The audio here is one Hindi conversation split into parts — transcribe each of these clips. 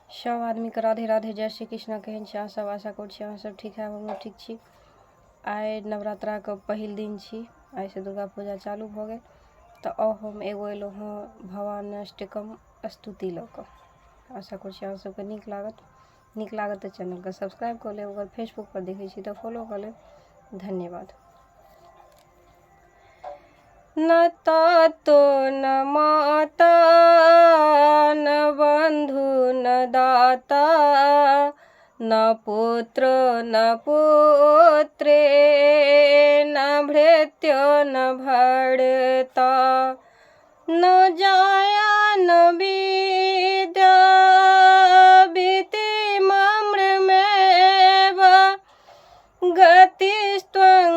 सब आदमी के राधे राधे, जय श्री कृष्ण। केहन छी अहाँ सब? आशा करै छी अहाँ सब ठीक है। हमहूँ ठीक छी। आइ नवरात्रा के पहिल दिन छी। आइ से दुर्गा पूजा चालू भऽ गेल। तऽ हम एगो एलहुँ हँ भवान्यष्टकम स्तुति लऽ कऽ। आशा करै छी अहाँ सबके नीक लागत तऽ चैनल के सब्सक्राइब कऽ लेब। अगर फेसबुक पर देखै छी तऽ फॉलो कऽ लेब। धन्यवाद। न तातो न माता न बंधु न दाता न पुत्र न पुत्रे न भृत्यो न भर्ता न जाया न विद्या भीतिममृमेव गतिस्त्वं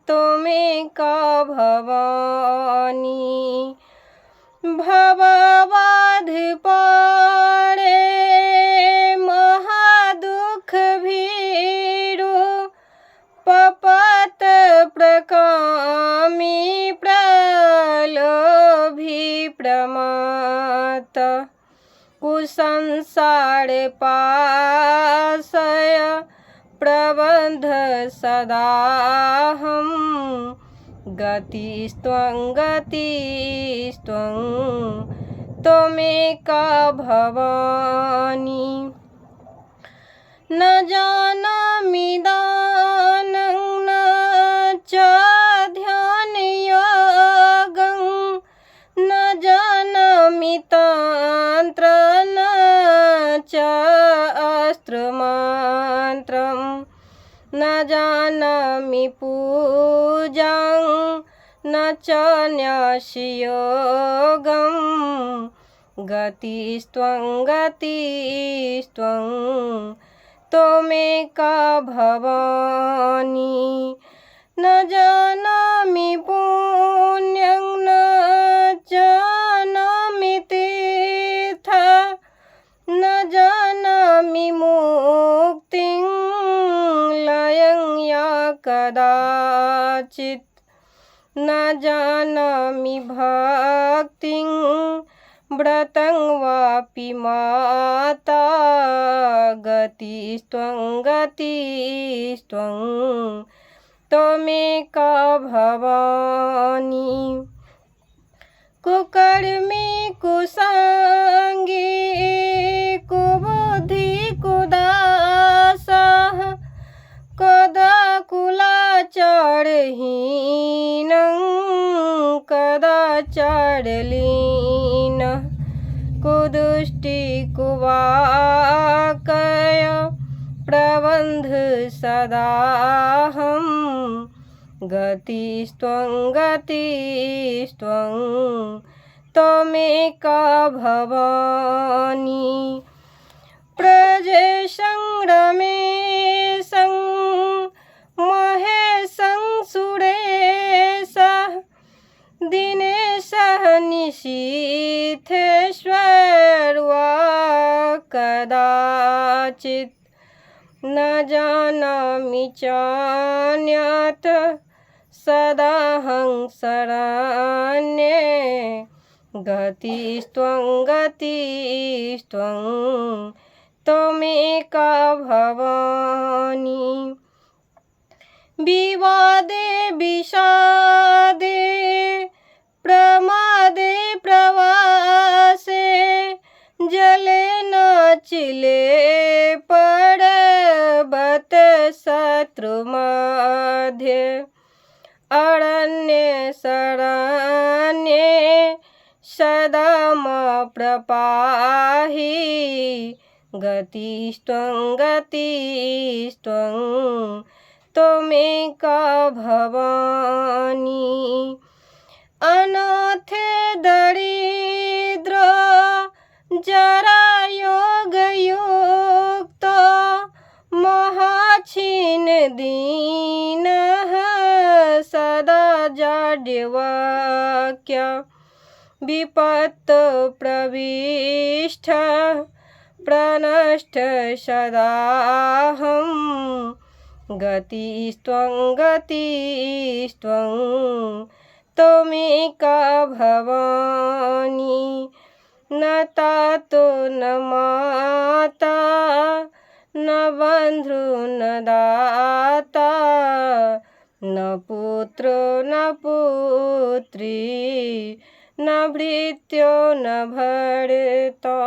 त्वमेका भवानी। भवबाध पारे महादुख भीरु पपत प्रकामी प्रलोभी प्रमात कुसंसार पाशय प्रबंध सदाहं गतिस्त्वं त्वमेका भवानी। न जानामि दानं न च ध्यानयोगं न जानामि तंत्र न च अस्त्रमन्त्रं न जानामि पूजां न च न्यासयोगं गतिस्त्वं त्वमेका भवानी। न जानामि पुण्यं न जानामि तीर्थ न जानामि मुक्तिं लयं या कदाचित् न जानामि भक्तिं व्रतं वापि माता गतिस्त्वं त्वमेका भवानी। कुकर्मी कुसंगी कुबुद्धि कुदासः कदाकुलाचारहीनं कदाचारलीनः कुदुष्टि कुवाकय प्रबंध सदाहं गतिस्त्वं त्वमेका भवानी। प्रजसंग्रमेशं महेशं सुरेशः दिनेशः निशीथेश्वर्वा कदाचित् न जानामि चान्यत् सदाहं शरण्ये गतिस्त्वं त्वमेका भवानी। विवादे विषादे प्रमादे प्रवासे जले नाचिले पर्वत शत्रुमध्ये अरण्ये शरण्ये सदा मा प्रपाहि गतिस्त्वं त्वमेका भवानी। अनाथ दरिद्र जरायोगयुक्त महाक्षीण दीनः सदा जाड्यवाक्य विपत्त प्रविष्ट प्रनष्ट सदाहं गतिस्त्वं त्वमेका भवानी न तातो न माता न बंधु न दाता न पुत्रो न पुत्री न भृत्यो न भर्ता।